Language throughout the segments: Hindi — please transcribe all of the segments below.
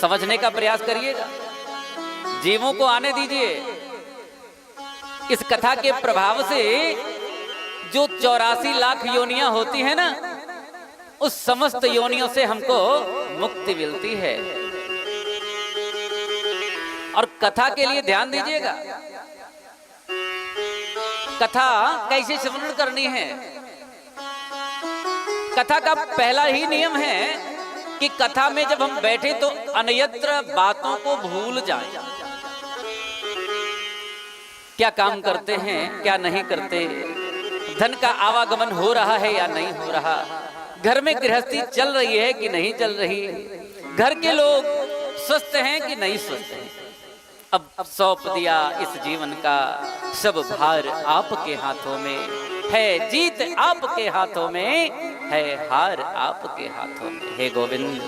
समझने का प्रयास करिएगा, जीवों को आने दीजिए। इस कथा के प्रभाव से जो 84 लाख योनियां होती है ना, उस समस्त योनियों से हमको मुक्ति मिलती है। और कथा के लिए ध्यान दीजिएगा, कथा कैसे श्रवण करनी है। कथा का पहला ही नियम है कि कथा में जब हम बैठे तो अन्यत्र बातों को भूल जाएं। क्या काम करते हैं, क्या नहीं करते, धन का आवागमन हो रहा है या नहीं हो रहा, घर में गृहस्थी चल रही है कि नहीं चल रही, घर के लोग स्वस्थ हैं कि नहीं स्वस्थ हैं। अब सौंप दिया इस जीवन का सब भार आपके हाथों में है, जीत आपके हाथों में है, हार आपके हाथों में। हे गोविंद,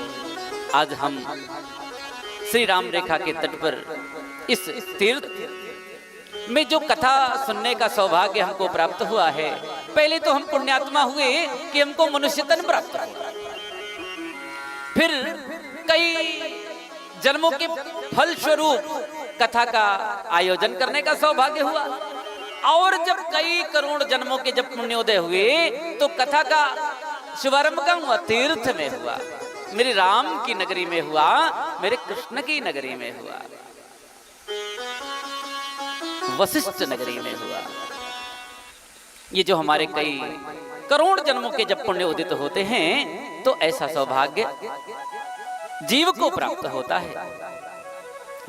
आज हम श्री राम रेखा के तट पर इस तीर्थ में जो कथा सुनने का सौभाग्य हमको प्राप्त हुआ है, पहले तो हम पुण्यात्मा हुए कि हमको मनुष्य तन प्राप्त हुआ, फिर कई जन्मों के फल स्वरूप कथा का आयोजन करने का सौभाग्य हुआ, और जब कई करोड़ जन्मों के जब पुण्योदय हुए तो कथा का शुभारंभ कहाँ हुआ? तीर्थ में हुआ, मेरे राम की नगरी में हुआ, मेरे कृष्ण की नगरी में हुआ, वशिष्ठ नगरी में हुआ। ये जो हमारे कई करोड़ जन्मों के जब पुण्य उदित होते हैं तो ऐसा सौभाग्य जीव को प्राप्त होता है।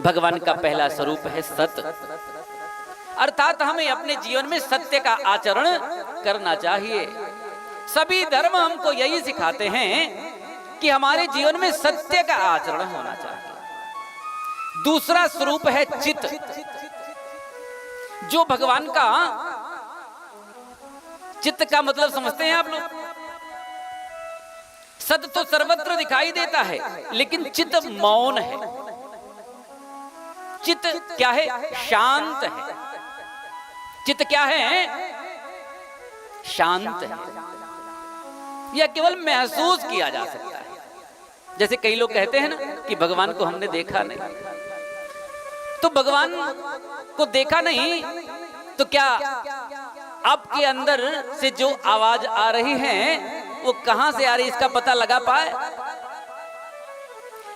भगवान का पहला स्वरूप है सत्य, अर्थात हमें अपने जीवन में सत्य का आचरण करना चाहिए। सभी धर्म हमको यही सिखाते हैं कि हमारे जीवन में सत्य का आचरण होना चाहिए। दूसरा स्वरूप है चित्त, जो भगवान का, चित्त का मतलब समझते हैं आप लोग? सत्य तो सर्वत्र दिखाई देता है, लेकिन चित्त मौन है। चित्त क्या है? शांत है। चित्त क्या है? शांत है। यह केवल महसूस किया जा सकता है। जैसे कई लोग कहते हैं ना कि भगवान को हमने देखा नहीं, तो भगवान को देखा नहीं तो क्या आपके अंदर से जो आवाज आ रही है वो कहां से आ रही, इसका पता लगा पाए?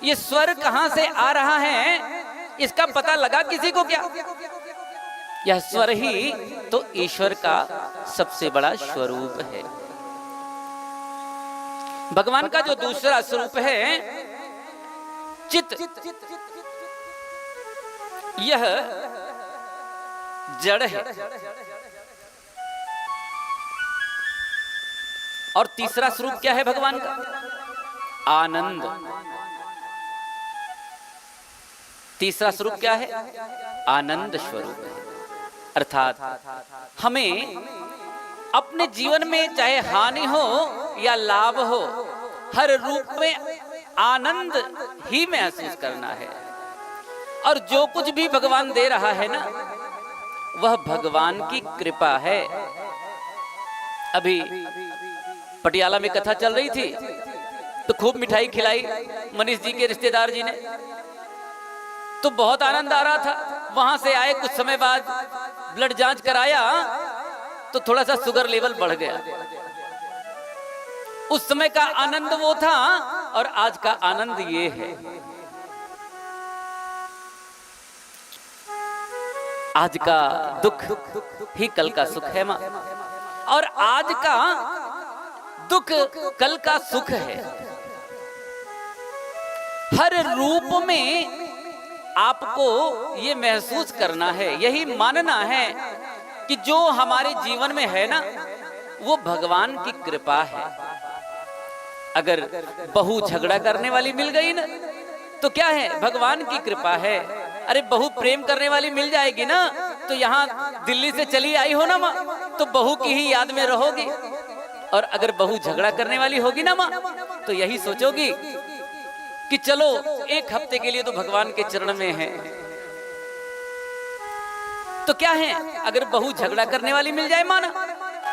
ये स्वर कहां से आ रहा है इसका पता लगा किसी को क्या? यह स्वर ही तो ईश्वर का सबसे बड़ा स्वरूप है। भगवान का जो दूसरा स्वरूप है चित्त, यह जड़ है। और तीसरा स्वरूप क्या है भगवान का? आनंद। तीसरा स्वरूप क्या है? आनंद स्वरूप है। अर्थात हमें अपने जीवन में चाहे हानि हो या लाभ हो, हर रूप में आनंद ही महसूस करना है। और जो कुछ भी भगवान दे रहा है ना, वह भगवान की कृपा है। अभी पटियाला में कथा चल रही थी तो खूब मिठाई खिलाई मनीष जी के रिश्तेदार जी ने, तो बहुत आनंद आ रहा था। वहां से आए कुछ समय बाद ब्लड जांच कराया तो थोड़ा सा शुगर लेवल बढ़ गया। उस समय का आनंद वो था और आज का आनंद ये है। आज का दुख ही कल का सुख है मां, और आज का दुख कल का सुख है। हर रूप में आपको ये महसूस करना है, यही मानना है कि जो हमारे जीवन में है ना, वो भगवान की कृपा है। अगर बहू झगड़ा करने वाली मिल गई ना, तो क्या है? भगवान की कृपा है। अरे बहू प्रेम करने वाली मिल जाएगी ना, तो यहाँ दिल्ली से चली आई हो ना माँ, तो बहू की ही याद में रहोगी। और अगर बहू झगड़ा करने वाली होगी ना माँ, तो यही सोचोगी कि चलो एक हफ्ते के लिए तो भगवान के चरण में है। तो क्या है? अगर बहू झगड़ा करने वाली मिल जाए माँ ना,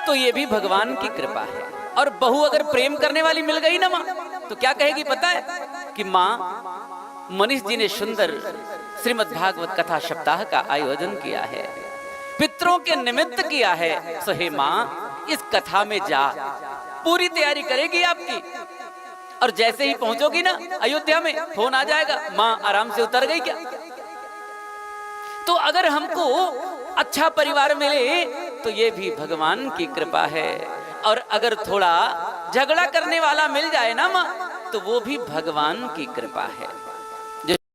तो ये भी भगवान की कृपा है। और बहू अगर प्रेम करने वाली मिल गई ना माँ, तो क्या कहेगी पता है? कि माँ मनीष जी ने सुंदर श्रीमद् भागवत कथा सप्ताह का आयोजन किया है, पितरों के निमित्त किया है। सो हे माँ, इस कथा में जा, पूरी तैयारी करेगी आपकी, और जैसे ही पहुंचोगी ना अयोध्या में, फोन आ जाएगा, माँ आराम से उतर गई क्या। तो अगर हमको अच्छा परिवार मिले तो ये भी भगवान की कृपा है, और अगर थोड़ा झगड़ा करने वाला मिल जाए ना माँ, तो वो भी भगवान की कृपा है।